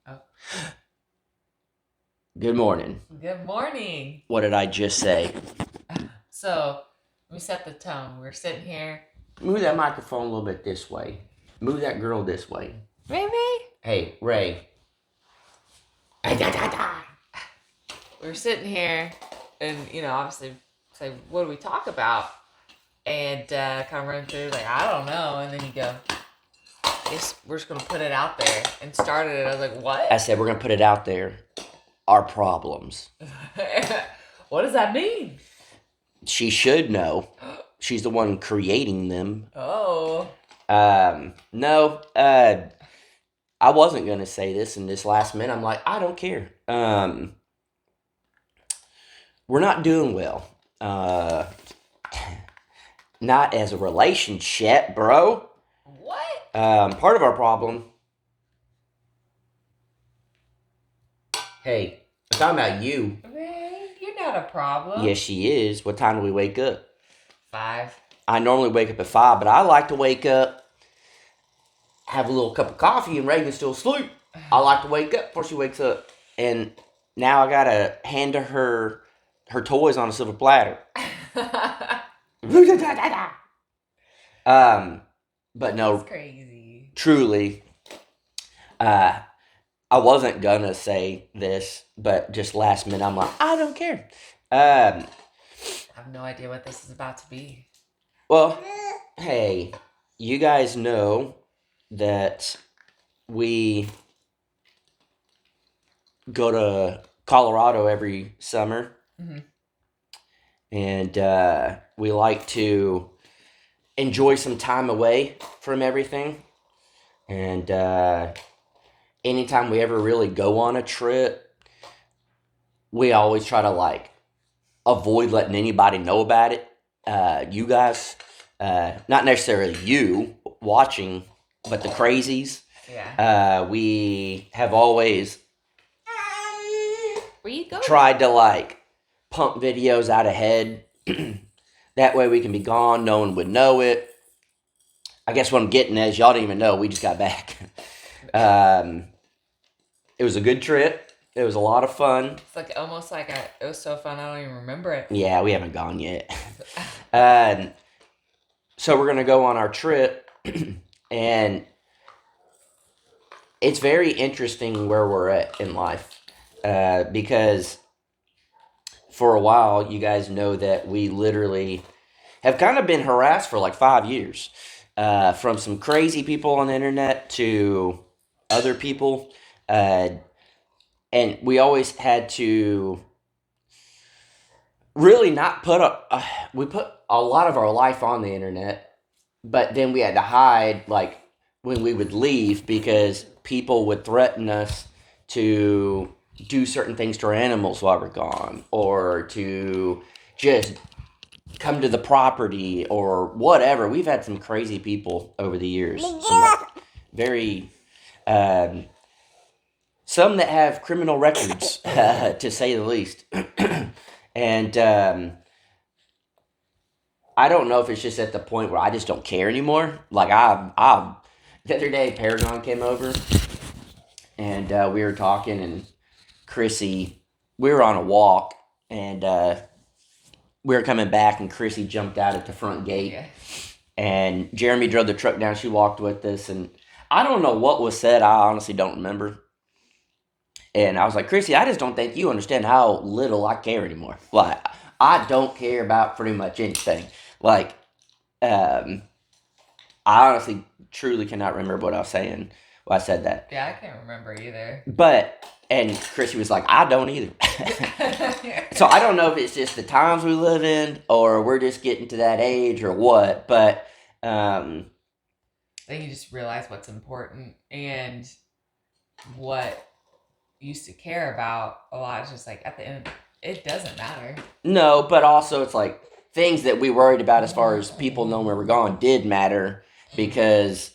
Oh, Good morning. good morning. What did I just say? So, let me set the tone. We're sitting here. Move that microphone a little bit this way. Move that girl this way. Maybe? Hey, Ray. We're sitting here, and, obviously, say, what do we talk about? And kind of run through, like, I don't know. And then you go, we're just going to put it out there and started it. I was like, I what? said we're going to put it out there. Our problems. What does that mean? She should know. She's the one creating them. Oh. No, I wasn't going to say this in this last minute. I'm like, I don't care. We're not doing well. Not as a relationship, bro. What? Part of our problem. Hey, I'm talking about you. Man, you're not a problem. Yes, she is. What time do we wake up? 5. I normally wake up at 5, but I like to wake up, have a little cup of coffee, and Reagan's still asleep. I like to wake up before she wakes up. And now I gotta hand her her toys on a silver platter. um, but no, That's crazy. truly, uh, I wasn't gonna say this, but just last minute, I'm like, I don't care. Um, I have no idea what this is about to be. well, hey, you guys know that we go to Colorado every summer, Mm-hmm. and we like to enjoy some time away from everything. And anytime we ever really go on a trip, we always try to like avoid letting anybody know about it. You guys, not necessarily you watching, but the crazies. Yeah. We have always Where you going? tried to like pump videos out ahead. That way we can be gone, no one would know it. I guess what I'm getting is y'all didn't even know we just got back. um, it was a good trip. It was a lot of fun. It's like almost like it was so fun. I don't even remember it. Yeah, we haven't gone yet. um, so we're gonna go on our trip, and it's very interesting where we're at in life, because for a while, you guys know that we literally have kind of been harassed for like 5 years, from some crazy people on the internet to other people. Uh, and we always had to really not put we put a lot of our life on the internet, but then we had to hide like when we would leave because people would threaten us to do certain things to our animals while we're gone, or to just come to the property or whatever. We've had some crazy people over the years. Some like very some that have criminal records, to say the least. And I don't know if it's just at the point where I just don't care anymore. Like the other day, Paragon came over, and we were talking, and Chrissy, we were on a walk, and we were coming back, and Chrissy jumped out at the front gate. Yeah. And Jeremy drove the truck down. She walked with us, and I don't know what was said. I honestly don't remember. And I was like, Chrissy, I just don't think you understand how little I care anymore. Like, I don't care about pretty much anything. Like, um, I honestly, truly cannot remember what I was saying when I said that. Yeah, I can't remember either. But, and Chrissy was like, I don't either. So I don't know if it's just the times we live in, or we're just getting to that age, or what. But, Then you just realize what's important and what you used to care about a lot. It's just like at the end, it doesn't matter. no, but also it's like things that we worried about as far as people knowing where we're going did matter, because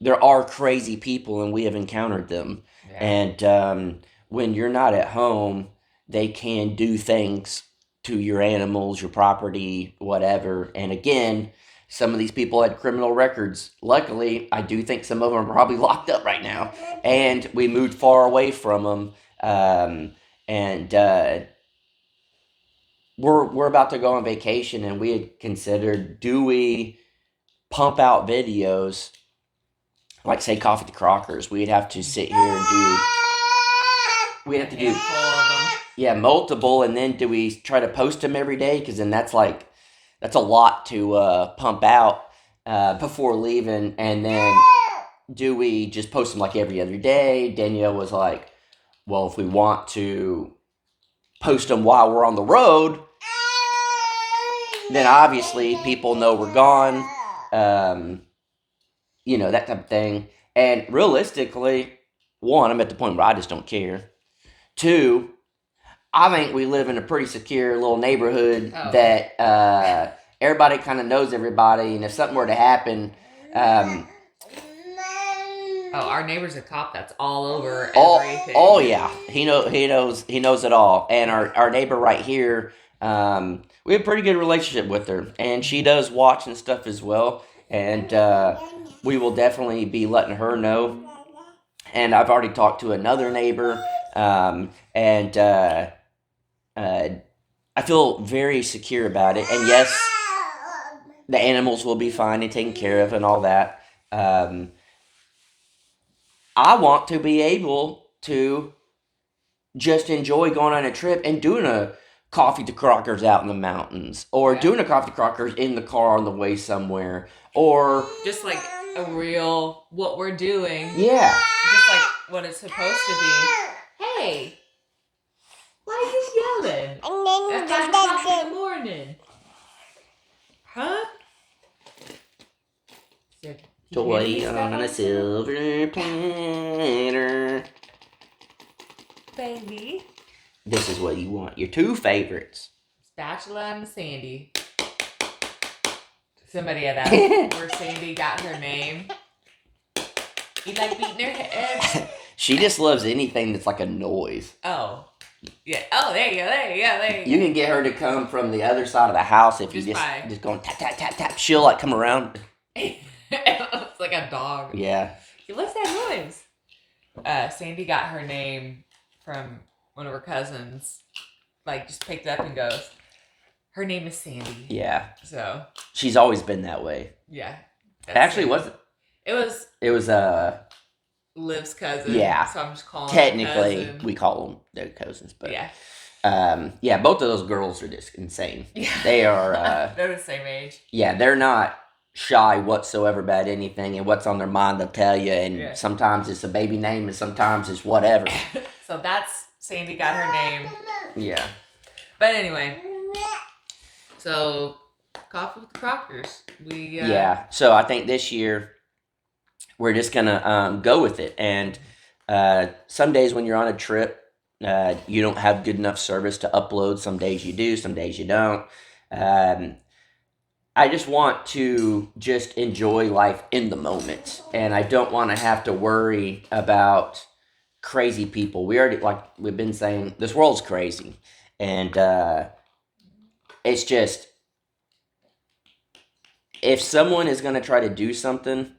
there are crazy people and we have encountered them. Yeah. And when you're not at home, they can do things to your animals, your property, whatever. And again, some of these people had criminal records. Luckily, I do think some of them are probably locked up right now, and we moved far away from them. And we're about to go on vacation, and we had considered, do we pump out videos like, say, Coffee to Crockers? We'd have to sit here and do. We'd have to do. Handful of them. Yeah, multiple, and then do we try to post them every day? Because then that's a lot to pump out before leaving, and then do we just post them like every other day? Danielle was like, well, if we want to post them while we're on the road, then obviously people know we're gone, that type of thing. And realistically, one, I'm at the point where I just don't care. Two, I think we live in a pretty secure little neighborhood that everybody kind of knows everybody, and if something were to happen, our neighbor's a cop that's all over everything. Oh yeah, he knows it all. And our neighbor right here, we have a pretty good relationship with her, and she does watch and stuff as well. And we will definitely be letting her know. And I've already talked to another neighbor, and I feel very secure about it. And yes, the animals will be fine and taken care of and all that. I want to be able to just enjoy going on a trip and doing a Coffee to Crockers out in the mountains, or doing a Coffee to Crockers in the car on the way somewhere, or just like a real what we're doing. Yeah. Just like what it's supposed to be. Hey, why are you yelling? At 5 o'clock in the morning. Huh? Toy on a silver platter. Baby. This is what you want. Your two favorites. Spatula and Sandy. Somebody had asked where Sandy got her name. You like beating her head? She just loves anything that's like a noise. Oh. Yeah. Oh, there you go. There you go. There you go. You can get her to come from the other side of the house if you just going tap, tap, tap, tap. She'll like come around. It's like a dog. Yeah. She loves that noise. Sandy got her name from one of her cousins. Like, just picked it up and goes, her name is Sandy. Yeah. So. She's always been that way. Yeah. Actually, wasn't. It was. Liv's cousin. Yeah. So I'm just calling Technically, cousin. we call them their cousins, but. Yeah. Yeah, both of those girls are just insane. Yeah. They are. They're the same age. Yeah, they're not shy whatsoever about anything, and what's on their mind they'll tell you, and sometimes it's a baby name and sometimes it's whatever. So that's Sandy got her name. Yeah. But anyway, so Coffee with the Crockers. Yeah, so I think this year we're just gonna go with it, and some days when you're on a trip, you don't have good enough service to upload. Some days you do, some days you don't. I just want to just enjoy life in the moment, and I don't want to have to worry about crazy people. We already, like we've been saying, this world's crazy, and it's just, if someone is going to try to do something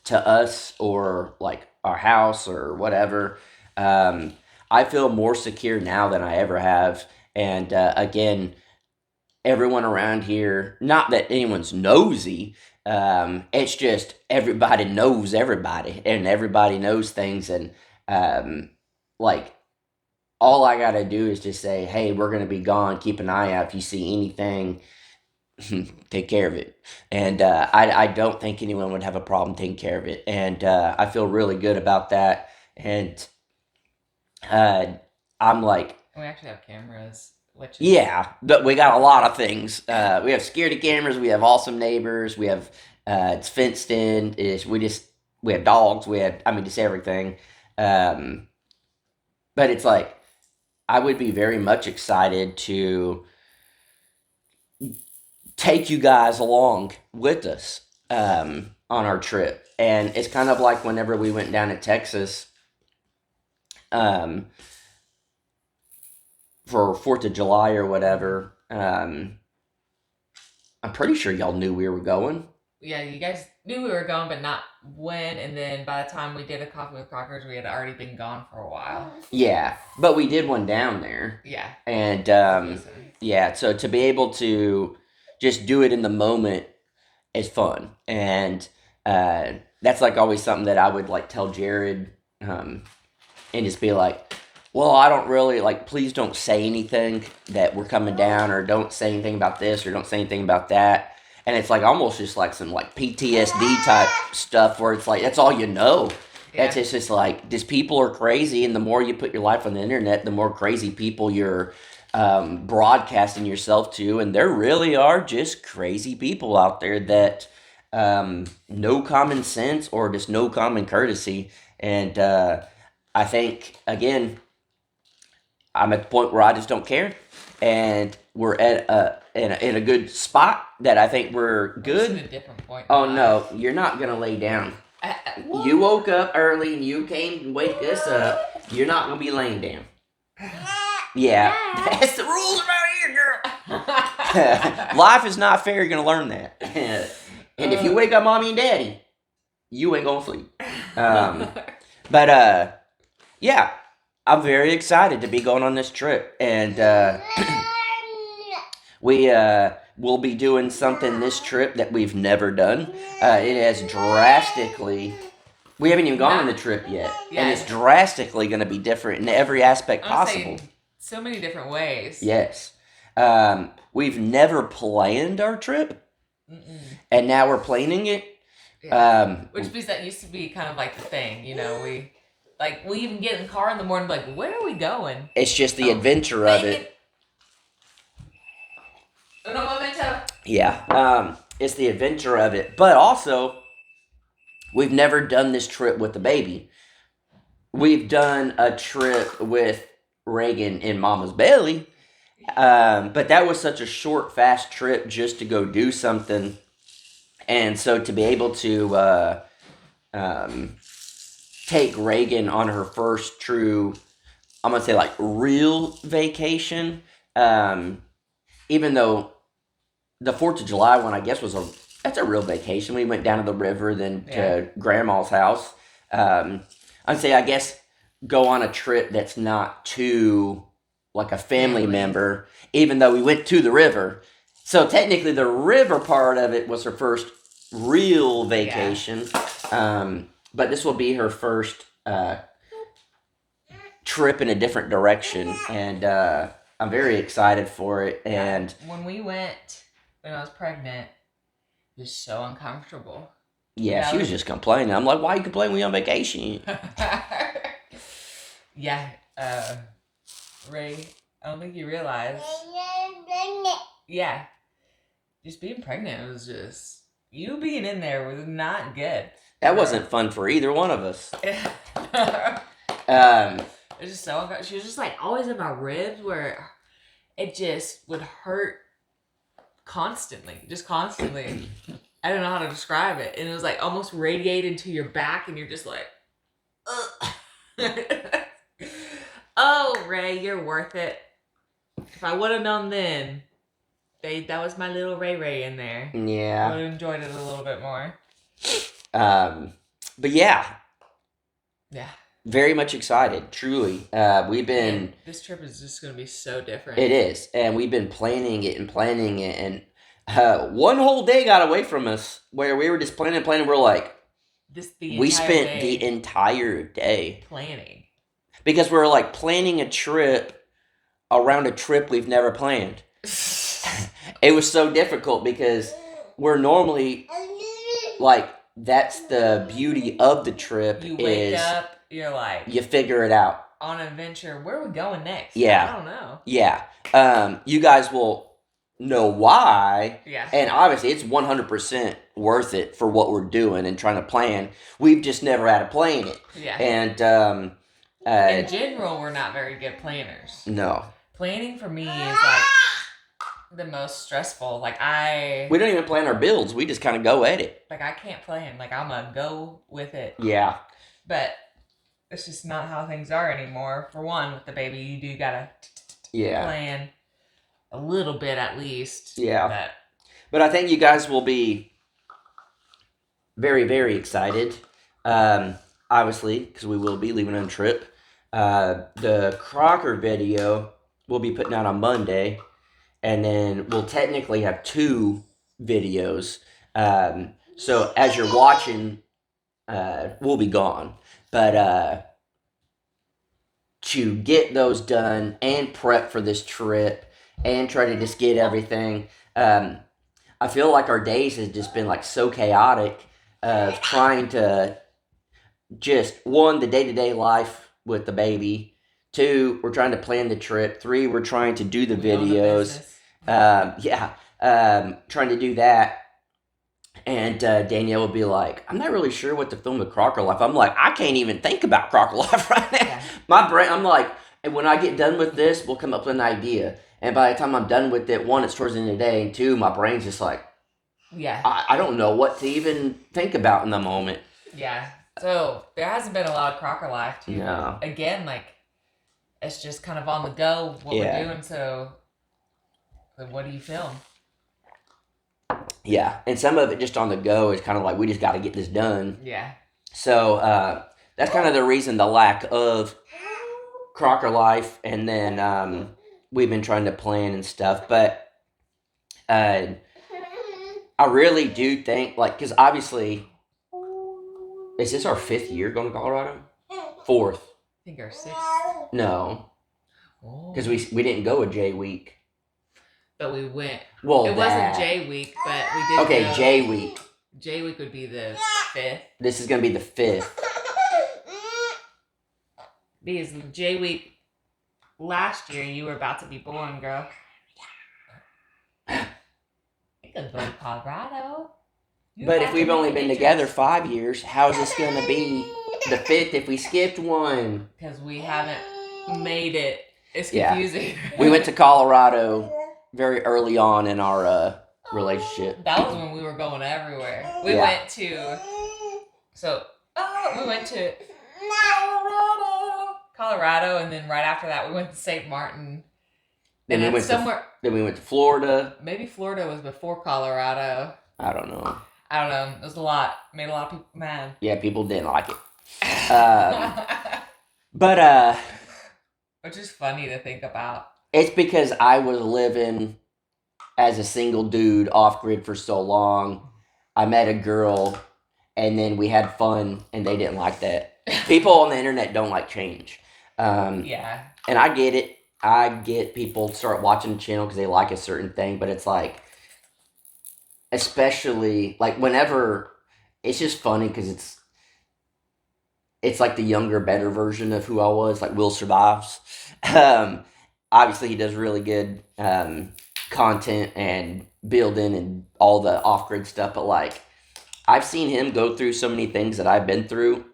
to us or like our house or whatever, I feel more secure now than I ever have. And again, everyone around here, not that anyone's nosy, it's just everybody knows everybody, and everybody knows things, and like, all I gotta do is just say, hey, we're gonna be gone, keep an eye out. If you see anything, take care of it. And I don't think anyone would have a problem taking care of it, and I feel really good about that. And I'm like, we actually have cameras. Yeah, but we got a lot of things. We have security cameras. We have awesome neighbors. We have it's fenced in. We have dogs. Just everything. But it's like, I would be very much excited to take you guys along with us on our trip. And it's kind of like whenever we went down to Texas. For 4th of July or whatever. I'm I'm pretty sure y'all knew we were going. Yeah, you guys knew we were going, but not when. And then by the time we did a coffee with Crockers, we had already been gone for a while. Yeah, but we did one down there. Yeah. And Listen. yeah, so to be able to just do it in the moment is fun. And that's like always something that I would like tell Jared and just be like, well, I don't really like, please don't say anything that we're coming down, or don't say anything about this, or don't say anything about that. And it's like almost just like some like PTSD type stuff where it's like, that's all you know. Yeah. That's it's just like, these people are crazy. And the more you put your life on the internet, the more crazy people you're broadcasting yourself to. And there really are just crazy people out there that no common sense or just no common courtesy. And I think, again, I'm at the point where I just don't care, and we're at in a good spot that I think we're We're good. just at a different point. Oh no, you're not gonna lay down. You woke up early and you came to wake us up. You're not gonna be laying down. Yeah, that's the rules around here, girl. Life is not fair. You're gonna learn that. And if you wake up mommy and daddy, you ain't gonna sleep. But yeah, I'm very excited to be going on this trip, and we will be doing something this trip that we've never done. It has drastically. We haven't even gone on the trip yet, and it's drastically going to be different in every aspect possible. So many different ways. Yes, we've never planned our trip, and now we're planning it. Yeah. Which means that used to be kind of like the thing, you know. We even get in the car in the morning, like, where are we going? It's just the adventure of it. Uno momento. Yeah, it's the adventure of it, but also we've never done this trip with the baby. We've done a trip with Reagan in Mama's belly, but that was such a short, fast trip just to go do something, and so to be able to take Reagan on her first true, I'm gonna say like real vacation, even though the 4th of July one, I guess, that's a real vacation. We went down to the river, then to Grandma's house. I'd say, I guess, go on a trip that's not too like a family member, even though we went to the river. So technically the river part of it was her first real vacation. But this will be her first trip in a different direction, and I'm very excited for it. And when we went, when I was pregnant, it was so uncomfortable. Yeah, she was just complaining. I'm like, why you complaining when you're on vacation? Yeah, Ray, I don't think you realize. Yeah, just being pregnant was just, you being in there was not good. That wasn't fun for either one of us. It was just so uncomfortable. She was just like always in my ribs where it just would hurt constantly. I don't know how to describe it. And it was like almost radiated to your back, and you're just like, ugh. Oh, Ray, you're worth it. If I would have known then, that was my little Ray in there. Yeah. I would have enjoyed it a little bit more. But yeah. Yeah. Very much excited, truly. We've been... This trip is just going to be so different. It is. And we've been planning it. And one whole day got away from us where we were just planning. We're like... We spent the entire day planning. Because we're like planning a trip around a trip we've never planned. It was so difficult because we're normally like, that's the beauty of the trip. You wake up, you're like, you figure it out on an adventure. Where are we going next? Yeah, I don't know. Yeah, you guys will know why. Yeah, and obviously it's 100% worth it for what we're doing and trying to plan. We've just never had to plan it. Yeah, and in general, we're not very good planners. No, planning for me is like the most stressful. Like we don't even plan our builds. We just kind of go at it. Like I can't plan. Like I'm gonna go with it. Yeah. But it's just not how things are anymore. For one, with the baby, you do gotta plan a little bit at least. Yeah. But I think you guys will be very, very excited. Obviously, because we will be leaving on a trip. The Crocker video we'll be putting out on Monday, and then we'll technically have 2 videos. So as you're watching, we'll be gone. But to get those done and prep for this trip and try to just get everything, I feel like our days has just been like so chaotic of trying to just, 1, the day-to-day life with the baby. 2, we're trying to plan the trip. 3, we're trying to do the We own a videos. business. Trying to do that. And Danielle would be like, I'm not really sure what to film with Crocker Life. I'm like, I can't even think about Crocker Life right now. Yeah. My brain, I'm like, and when I get done with this, we'll come up with an idea. And by the time I'm done with it, 1, it's towards the end of the day. And 2, my brain's just like, Yeah. I don't know what to even think about in the moment. Yeah. So there hasn't been a lot of Crocker Life too. No. Again, like it's just kind of on the go what Yeah. we're doing. So what do you film? Yeah. And some of it just on the go is kind of like, we just got to get this done. Yeah. So that's kind of the reason, the lack of Crocker Life. And then we've been trying to plan and stuff. But I really do think, like, because obviously, is this our 5th year going to Colorado? 4th. I think our 6th. No, Oh. because we didn't go a J week. But we went. Well, It wasn't J week, but we did. Okay, go. J week. J week would be the 5th. This is going to be the 5th. Because J week last year you were about to be born, girl. You could go to Colorado. But if we've only been together 5 years, how is this going to be the 5th if we skipped one? Because we haven't made it. It's Yeah. confusing. We went to Colorado very early on in our relationship. That was when we were going everywhere. We Yeah. went to. We went to Colorado, and then right after that, we went to St. Martin. Then And we then went somewhere. Then we went to Florida. Maybe Florida was before Colorado. I don't know. I don't know. It was a lot. Made a lot of people mad. Yeah, people didn't like it. But Which is funny to think about. it's because I was living as a single dude off grid for so long. I met a girl, and then we had fun, and they didn't like that. People on the internet don't like change. Yeah. And I get it. I get people start watching the channel because they like a certain thing, but it's like, especially like whenever, it's just funny because it's like the younger, better version of who I was. Like Will Survives. Obviously, he does really good content and building and all the off grid stuff, but like I've seen him go through so many things that I've been through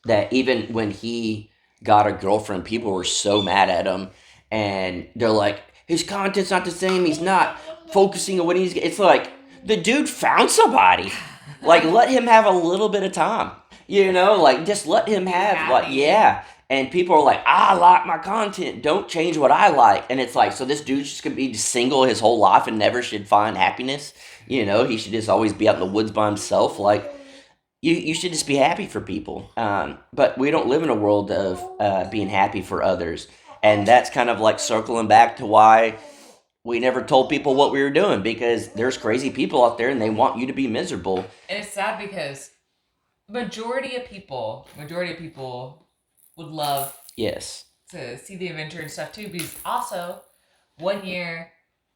that even when he got a girlfriend, people were so mad at him, and they're like, his content's not the same. He's not focusing on what he's. It's like the dude found somebody. Like, let him have a little bit of time. You know, like just let him have like And people are like, I like my content. Don't change what I like. And it's like, so this dude's just gonna be single his whole life and never should find happiness. You know, he should just always be out in the woods by himself. Like, you should just be happy for people. But we don't live in a world of being happy for others. And that's kind of like circling back to why we never told people what we were doing, because there's crazy people out there and they want you to be miserable. And it's sad because majority of people would love Yes. to see the adventure and stuff too, because also 1 year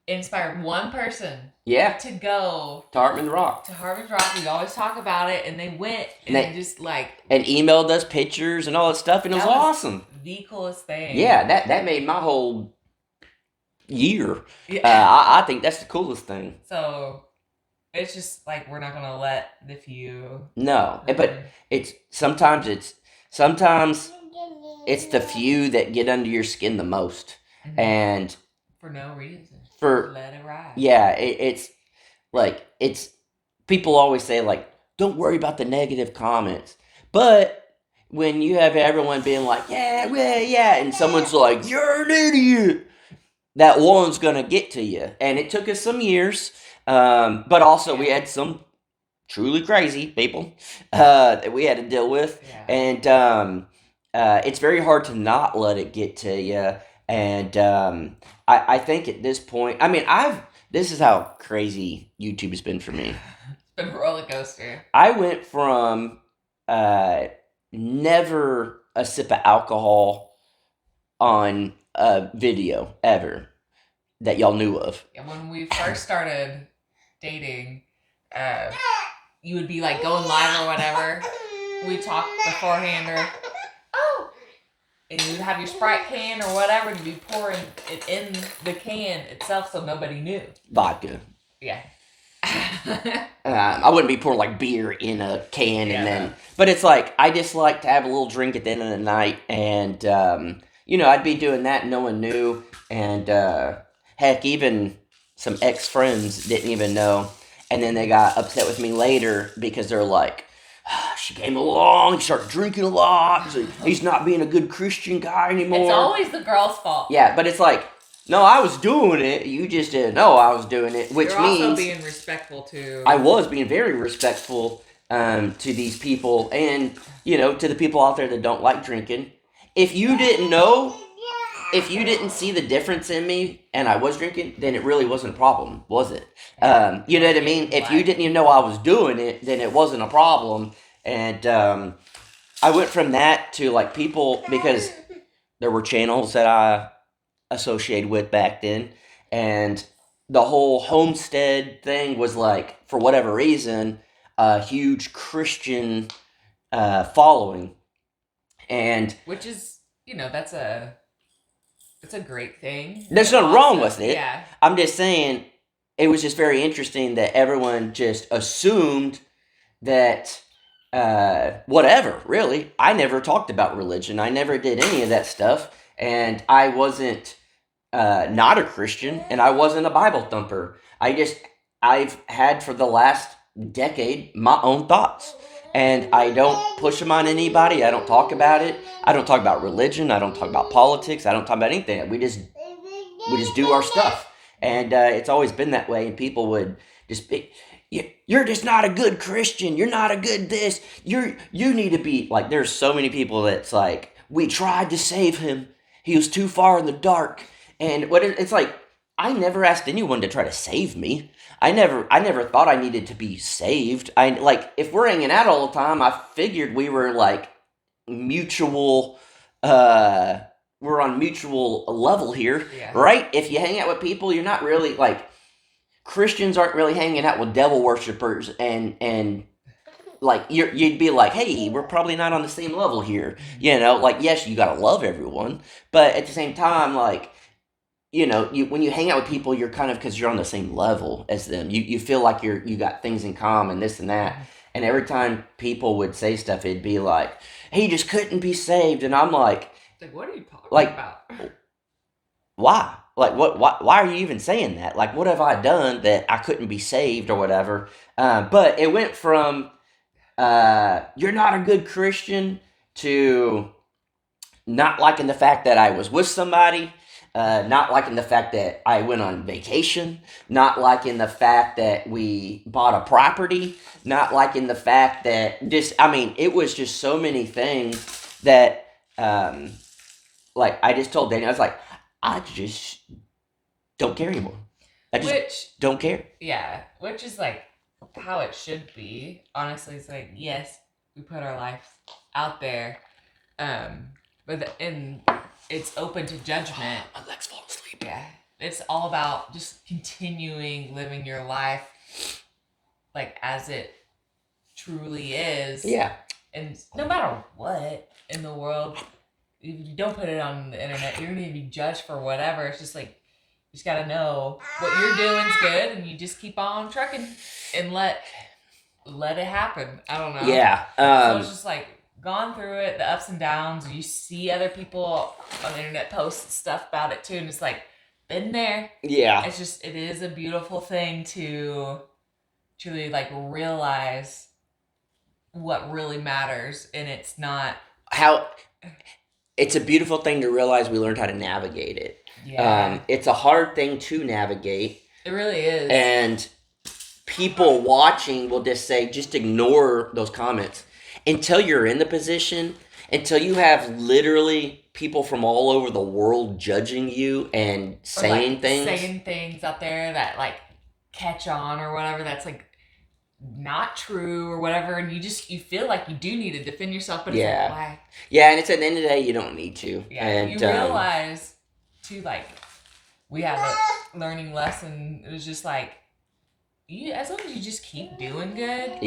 inspired one person Yeah. to go To Hartman Rock. to Harvard Rock. We always talk about it, and they went and And just like And emailed us pictures and all that stuff, and it was That was- awesome. the coolest thing. Yeah, that made my whole year. Yeah. I think that's the coolest thing. So it's just like we're not gonna let the few. No, but sometimes it's the few that get under your skin the most, Mhm. and For no reason. for Let it ride. yeah, it's like it's people always say like, don't worry about the negative comments, but when you have everyone being like, yeah, well, yeah, and someone's like, you're an idiot, that one's gonna get to you. And it took us some years. But also we Yeah. had some truly crazy people that we had to deal with, Yeah. and it's very hard to not let it get to you. And I think at this point, I mean, this is how crazy YouTube has been for me. It's been a roller coaster. I went from never a sip of alcohol on a video ever that y'all knew of. And when we first started dating, uh, you would be like going live or whatever. We talked beforehand, or and you'd have your Sprite can or whatever, and you'd be pouring it in the can itself so nobody knew. Vodka. Yeah. I wouldn't be pouring like beer in a can Yeah, and then, no. but it's like I just like to have a little drink at the end of the night, and I'd be doing that, and no one knew, and heck, even some ex friends didn't even know, and then they got upset with me later because they're like, she came along, he started drinking a lot, so he's not being a good Christian guy anymore. It's always the girl's fault. Yeah, but it's like, no, I was doing it. You just didn't know I was doing it, which You're means also being respectful too. I was being very respectful to these people, and to the people out there that don't like drinking. If you didn't know, if you didn't see the difference in me, and I was drinking, then it really wasn't a problem, was it? You know what I mean? If you didn't even know I was doing it, then it wasn't a problem. And I went from that to like people, because there were channels that I associated with back then, and the whole homestead thing was like, for whatever reason, a huge Christian following, and which is, that's a great thing. there's But nothing wrong also- with it. Yeah. I'm just saying, it was just very interesting that everyone just assumed that whatever. Really, I never talked about religion. I never did any of that stuff, and I wasn't not a Christian, and I wasn't a Bible thumper. I've had for the last decade my own thoughts, and I don't push them on anybody. I don't talk about it. I don't talk about religion. I don't talk about politics. I don't talk about anything. We just do our stuff, and it's always been that way. And people would just be, you're just not a good Christian. You're not a good this. You need to be like. There's so many people that's like, we tried to save him. He was too far in the dark. And it's like, I never asked anyone to try to save me. I never thought I needed to be saved. If we're hanging out all the time, I figured we were like mutual. We're on mutual level here, Yeah. right? If you hang out with people, you're not really like, Christians aren't really hanging out with devil worshippers, and like you'd be like, hey, we're probably not on the same level here. Yes, you gotta love everyone, but at the same time, like, when you hang out with people, you're kind of, because you're on the same level as them. You feel like you got things in common, this and that. And every time people would say stuff, it'd be like, he just couldn't be saved, and I'm like, What are you talking Like- about? why? Like, why are you even saying that? Like, what have I done that I couldn't be saved or whatever? But it went from you're not a good Christian to not liking the fact that I was with somebody, not liking the fact that I went on vacation, not liking the fact that we bought a property, not liking the fact that it was just so many things that, I just told Danny, I was like, I just don't care anymore. I just don't care. Yeah, which is like how it should be. Honestly, it's like, yes, we put our life out there, and it's open to judgment. Alex, fall asleep. Yeah, it's all about just continuing living your life like as it truly is. Yeah. And no matter what in the world, if you don't put it on the internet, you're gonna be judged for whatever. It's just like, you just gotta know what you're doing's good, and you just keep on trucking and let it happen. I don't know. Yeah. So it's just like gone through it, the ups and downs. You see other people on the internet post stuff about it too, and it's like, been there. Yeah. It is a beautiful thing to truly like realize what really matters, and it's not It's a beautiful thing to realize we learned how to navigate it. yeah It's a hard thing to navigate, it really is. and people watching will just say, just ignore those comments until you're in the position, until you have literally people from all over the world judging you and saying like, things. saying things out there that like catch on or whatever. That's like not true or whatever, and you feel like you do need to defend yourself, but it's like, why? Yeah, and it's at the end of the day, you don't need to. Yeah, and you realize too, like, we had a learning lesson. It was just like, as long as you just keep doing good,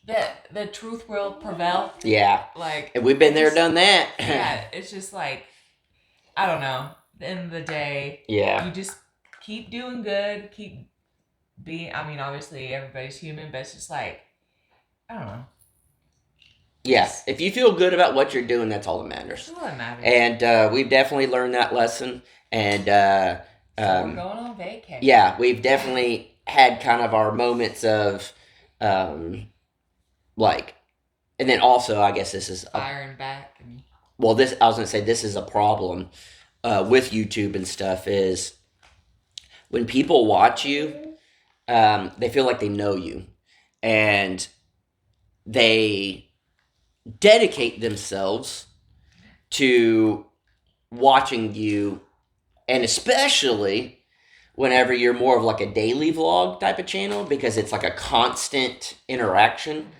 that the truth will prevail. Yeah, like, and we've been there, done that. Yeah, it's just like, I don't know. At the end of the day, you just keep doing good, keep being. I mean, obviously everybody's human, but it's just like, I don't know. Yes, if you feel good about what you're doing, that's all that matters. That's all that matters. And we've definitely learned that lesson. And so we're going on vacation. Yeah, we've definitely had kind of our moments of, like, and then also, I guess this is firing back. And... Well, I was gonna say this is a problem with YouTube and stuff is when people watch you, they feel like they know you, and they dedicate themselves to watching you, and especially whenever you're more of like a daily vlog type of channel, because it's like a constant interaction,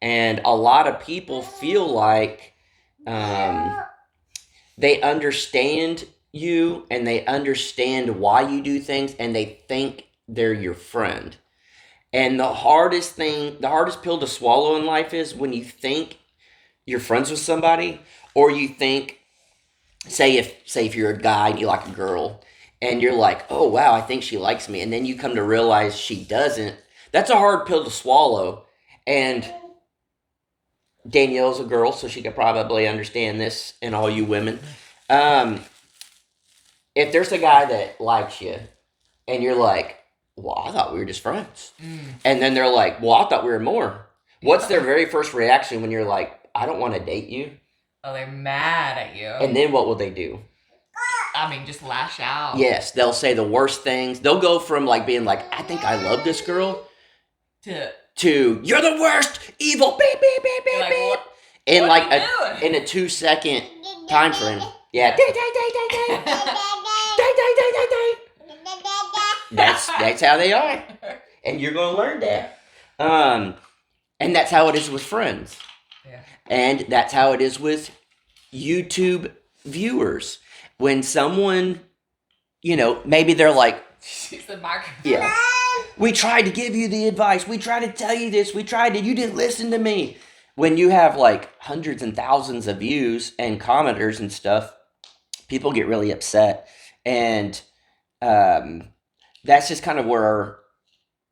and a lot of people feel like they understand you and they understand why you do things, and they think they're your friend. And the hardest pill to swallow in life is when you think you're friends with somebody, or you think, say if you're a guy and you like a girl, and you're like, oh wow, I think she likes me, and then you come to realize she doesn't. That's a hard pill to swallow. And Danielle's a girl, so she could probably understand this, and all you women. If there's a guy that likes you, and you're like, well, I thought we were just friends. And then they're like, well, I thought we were more. What's their very first reaction when you're like, I don't want to date you? Oh, they're mad at you. And then what will they do? I mean, just lash out. Yes, they'll say the worst things. They'll go from like being like, I think I love this girl, to you're the worst, evil, beep, beep, beep, beep, beep. In like in a 2-second time frame. Yeah. That's how they are. And you're gonna learn that. And that's how it is with friends. Yeah. And that's how it is with YouTube viewers. When someone, maybe they're like, she's the microphone. Yeah. We tried to give you the advice. We tried to tell you this. You didn't listen to me. When you have like hundreds and thousands of views and commenters and stuff, people get really upset. And that's just kind of where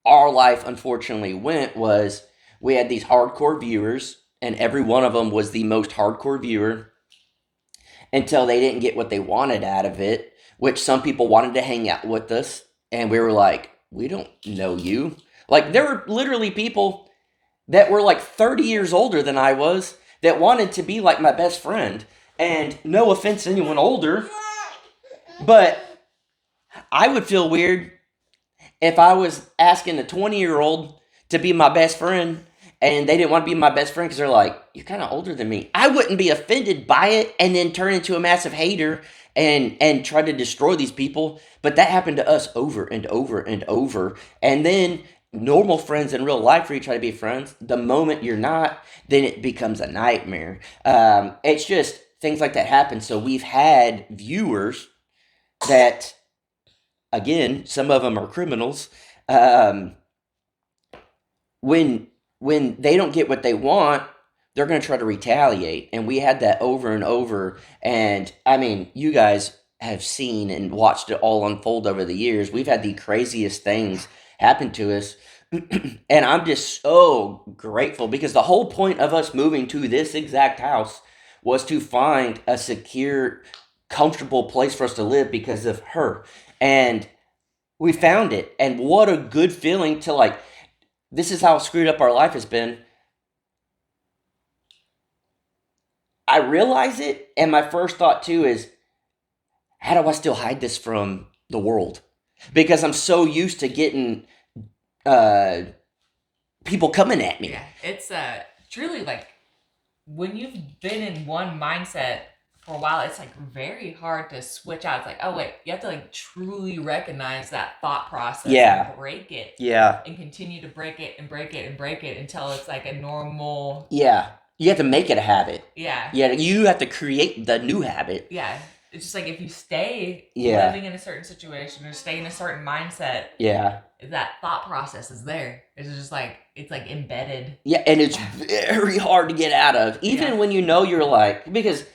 our life unfortunately went, was we had these hardcore viewers, and every one of them was the most hardcore viewer until they didn't get what they wanted out of it, which some people wanted to hang out with us, and we were like, we don't know you. Like, there were literally people that were like 30 years older than I was that wanted to be like my best friend. And no offense to anyone older, but I would feel weird if I was asking a 20-year-old to be my best friend and they didn't want to be my best friend because they're like, you're kind of older than me. I wouldn't be offended by it and then turn into a massive hater and try to destroy these people. But that happened to us over and over and over. And then normal friends in real life, where you try to be friends, the moment you're not, then it becomes a nightmare. It's just things like that happen. So we've had viewers that, again, some of them are criminals. When they don't get what they want, they're going to try to retaliate. And we had that over and over. And I mean, you guys have seen and watched it all unfold over the years. We've had the craziest things happen to us. And I'm just so grateful, because the whole point of us moving to this exact house was to find a secure, comfortable place for us to live because of her. And we found it. And what a good feeling to, like, this is how screwed up our life has been. I realize it, and my first thought too is, how do I still hide this from the world? Because I'm so used to getting people coming at me. Yeah, it's truly like when you've been in one mindset for a while, it's like very hard to switch out. It's like, oh wait, you have to like truly recognize that thought process Yeah. and break it. Yeah. And continue to break it and break it and break it until it's like a normal. Yeah. You have to make it a habit. Yeah. Yeah, you have to create the new habit. Yeah. It's just like if you stay Yeah. living in a certain situation or stay in a certain mindset, Yeah. that thought process is there. It's just like it's like embedded. Yeah, and it's very hard to get out of. Even when you know you're like, because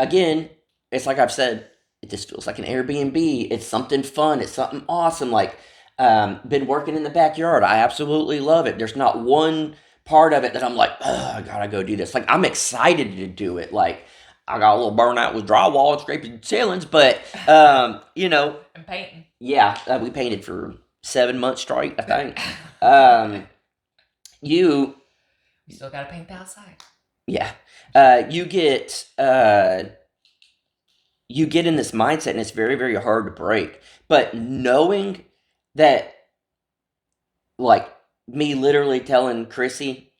again, it's like I've said, it just feels like an Airbnb. It's something fun. It's something awesome. Like, been working in the backyard. I absolutely love it. There's not one part of it that I'm like, oh, I gotta go do this. Like, I'm excited to do it. Like, I got a little burnout with drywall and scraping ceilings, but you know, And painting. Yeah, we painted for 7 months straight, I think. You still gotta paint the outside. Yeah, you get in this mindset, and it's very, very hard to break. But knowing that, like me, literally telling Chrissy,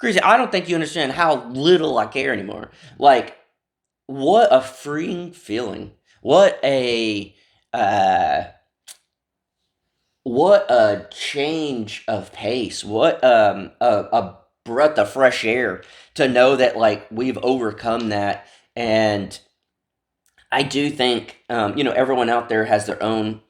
I don't think you understand how little I care anymore. Like, what a freeing feeling! What a change of pace! What a breath of fresh air to know that like we've overcome that. And I do think everyone out there has their own.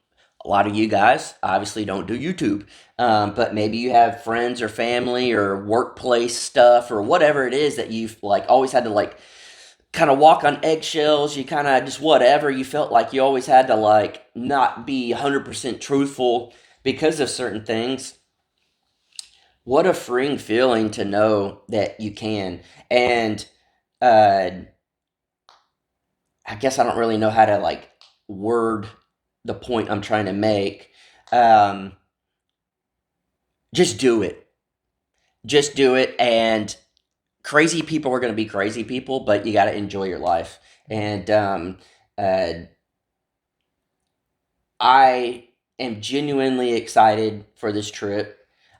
A lot of you guys obviously don't do YouTube, but maybe you have friends or family or workplace stuff or whatever it is that you've like always had to like kind of walk on eggshells. You kind of just whatever, you felt like you always had to like not be 100% truthful because of certain things. What a freeing feeling to know that you can. And I guess I don't really know how to like word the point I'm trying to make. Just do it. Just do it. And crazy people are going to be crazy people, but you got to enjoy your life. And I am genuinely excited for this trip.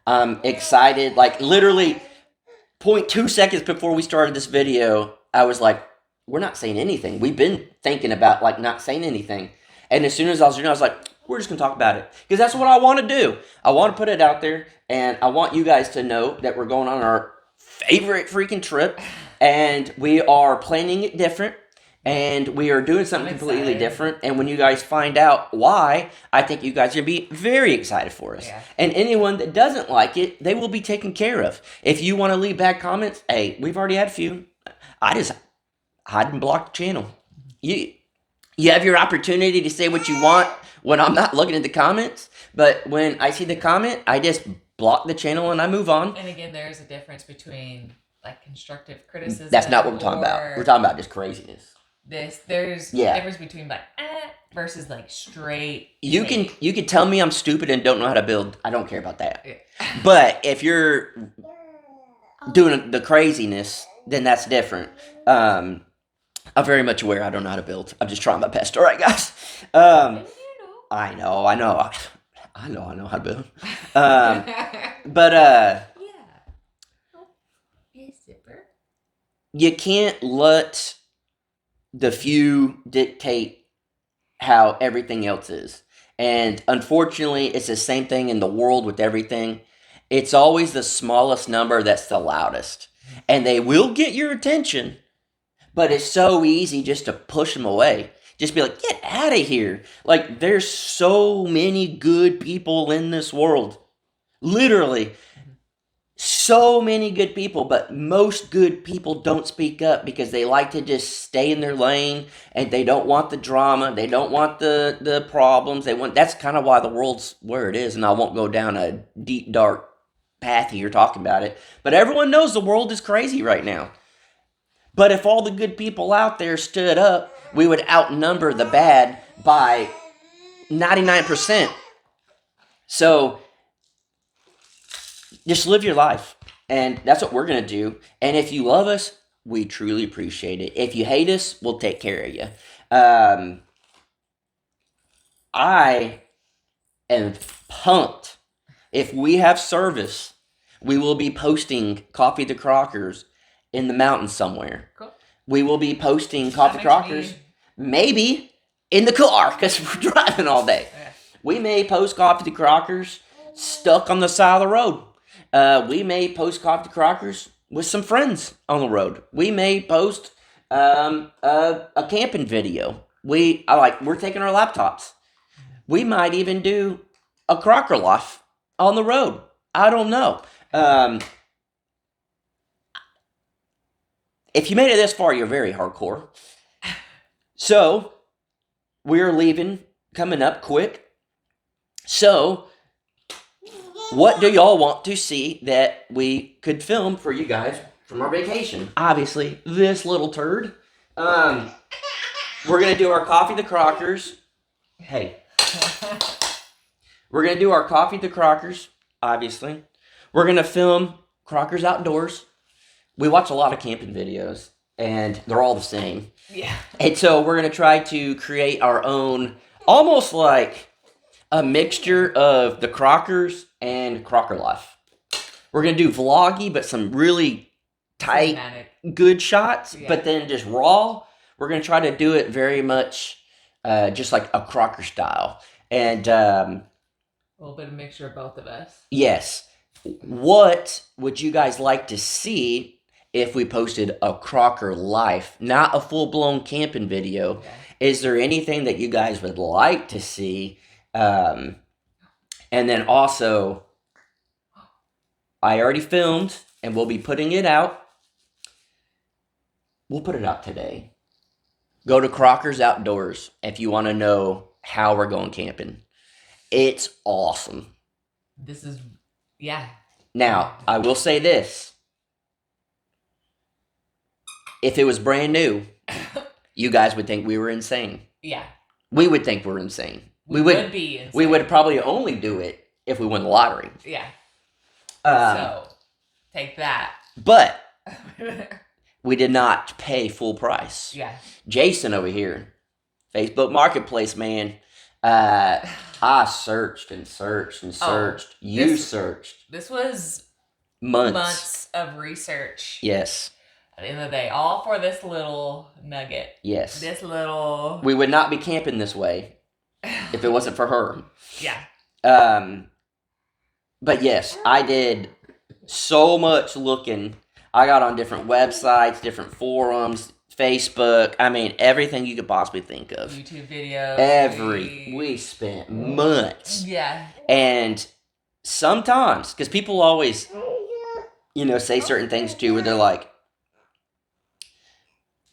I'm excited, like literally 0.2 seconds before we started this video, I was like, we're not saying anything. We've been thinking about like not saying anything. And as soon as I was like, we're just going to talk about it. Because that's what I want to do. I want to put it out there. And I want you guys to know that we're going on our favorite freaking trip. And we are planning it different. And we are doing something completely different. And when you guys find out why, I think you guys are going to be very excited for us. Yeah. And anyone that doesn't like it, they will be taken care of. If you want to leave bad comments, hey, we've already had a few. I just hide and block the channel. You have your opportunity to say what you want when I'm not looking at the comments. But when I see the comment, I just block the channel and I move on. And again, there's a difference between like constructive criticism. That's not what we're talking about. We're talking about just craziness. There's a difference between like versus like straight. You can tell me I'm stupid and don't know how to build. I don't care about that. Yeah. But if you're doing the craziness, then that's different. I'm very much aware I don't know how to build. I'm just trying my best. All right, guys. I know how to build. But you can't let the few dictate how everything else is. And unfortunately, it's the same thing in the world with everything. It's always the smallest number that's the loudest. And they will get your attention, but it's so easy just to push them away. Just be like, get out of here. Like, there's so many good people in this world. Literally. So many good people, but most good people don't speak up because they like to just stay in their lane and they don't want the drama. They don't want the problems. That's kind of why the world's where it is, and I won't go down a deep, dark path here talking about it. But everyone knows the world is crazy right now. But if all the good people out there stood up, we would outnumber the bad by 99%. So just live your life. And that's what we're going to do. And if you love us, we truly appreciate it. If you hate us, we'll take care of you. I am pumped If we have service, we will be posting Coffee the Crockers in the mountains somewhere. Cool. We will be posting That Coffee makes Crockers me- maybe in the car because we're driving all day. Okay. We may post Coffee the Crockers stuck on the side of the road. We may post Coffee the Crockers with some friends on the road. We may post a camping video. We're taking our laptops. We might even do a Crocker Life on the road. I don't know. If you made it this far, you're very hardcore. So, we're leaving, coming up quick. So, what do y'all want to see that we could film for you guys from our vacation? Obviously, this little turd. We're going to do our Coffee the Crockers. Hey. We're going to do our Coffee the Crockers, obviously. We're going to film Crockers Outdoors. We watch a lot of camping videos, and they're all the same. Yeah. And so we're going to try to create our own, almost like a mixture of the Crockers and Crocker Life. We're going to do vloggy, but some really tight, Cinematic. good shots, Yeah. but then just raw. We're going to try to do it very much just like a Crocker style. And A little bit of mixture of both of us. yes, what would you guys like to see if we posted a Crocker Life, not a full-blown camping video? Okay. Is there anything that you guys would like to see? And then also, I already filmed and we'll be putting it out. We'll put it out today. Go to Crockers Outdoors if you want to know how we're going camping. It's awesome. This is, yeah. Now, I will say this. If it was brand new, you guys would think we were insane. Yeah. We would think we're insane. We would be insane. We would probably only do it if we won the lottery. Yeah. Um, So, take that. But we did not pay full price. Yeah. Jason over here, Facebook Marketplace, man. I searched and searched and searched. You this- searched. This was Months. of research. Yes. At the end of the day, all for this little nugget. Yes. This little. We would not be camping this way if it wasn't for her. Yeah. But yes, I did so much looking. I got on different websites, different forums, Facebook. I mean, everything you could possibly think of. YouTube videos. We spent months. Yeah. And sometimes, because people always, say certain things too, where they're like,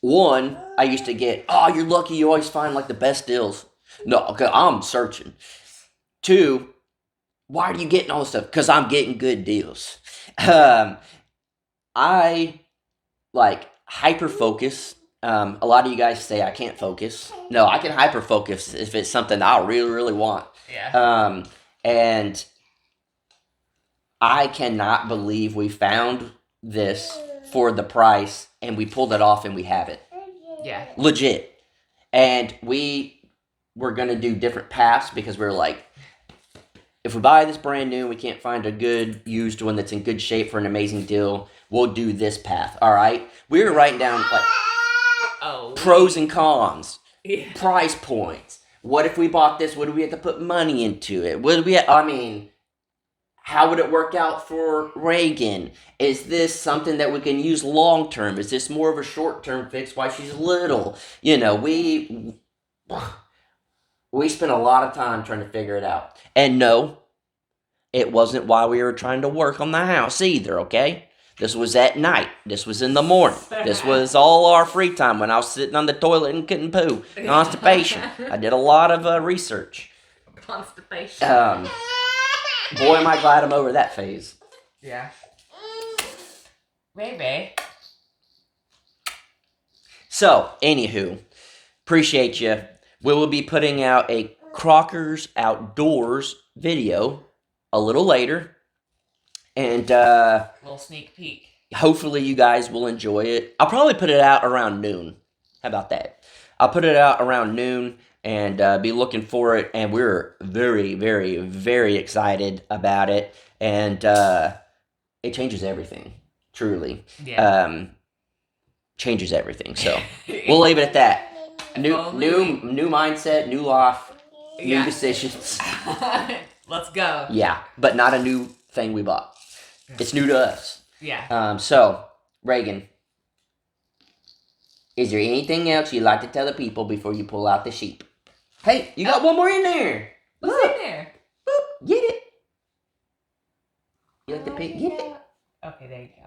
one, I used to get, oh, you're lucky you always find like the best deals. No, okay, I'm searching. Two, why are you getting all this stuff? Because I'm getting good deals. I like hyper focus. A lot of you guys say I can't focus. No, I can hyper focus if it's something I really, really want. Yeah. And I cannot believe we found this for the price and we pulled it off and we have it. Yeah. Legit. And we were going to do different paths because we were like, if we buy this brand new and we can't find a good used one that's in good shape for an amazing deal, we'll do this path. All right. We were writing down like pros and cons, Yeah. price points. What if we bought this? What do we have to put money into it? What do we? How would it work out for Reagan? Is this something that we can use long term? Is this more of a short term fix while she's little? We spent a lot of time trying to figure it out. And no, it wasn't while we were trying to work on the house either, okay? This was at night. This was in the morning. This was all our free time when I was sitting on the toilet and couldn't poo. Constipation. I did a lot of research. Constipation. Boy, am I glad I'm over that phase. Yeah. Maybe. So, anywho, appreciate you. We will be putting out a Crockers Outdoors video a little later. And Little sneak peek. hopefully you guys will enjoy it. I'll probably put it out around noon. How about that? I'll put it out around noon. and be looking for it. And we're very, very, very excited about it. And it changes everything, truly. Yeah. Changes everything. So we'll leave it at that. New mindset, new life, new decisions. Let's go. Yeah, but not a new thing we bought. It's new to us. Yeah. So, Reagan, is there anything else you'd like to tell the people before you pull out the sheep? Hey, you got one more in there. What's in there? Boop, get it. You like the pig? Get it. Okay, there you go.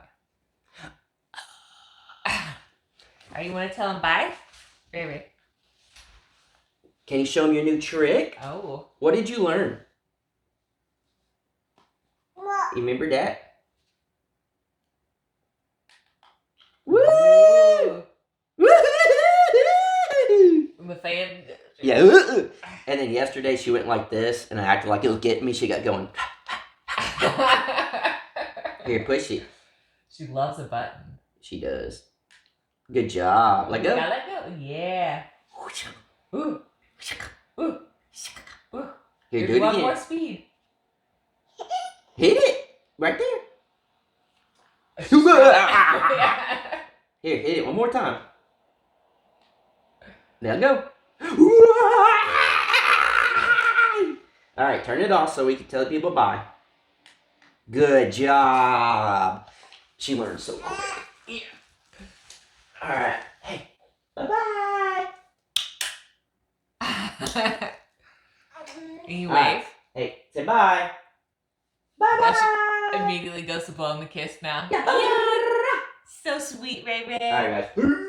Are you want to tell him bye? Baby. Can you show him your new trick? Oh. What did you learn? You remember that? Woo! Woo! The fan. Yeah. And then yesterday she went like this, and I acted like it was getting me. She got going. Here, push it. She loves a button. She does. Good job. Let go. Gotta let go. Yeah. Ooh. Ooh. Ooh. Here, do it one again. more speed. Hit it. Right there. Here, hit it one more time. Now go. Alright, turn it off so we can tell the people bye. Good job. She learned so quick. Yeah. Alright. Hey. Bye-bye. You All right. wave. Hey, say bye. Bye-bye. Immediately goes to blow him the kiss now. Yeah. So sweet, Ray Ray. Alright, guys.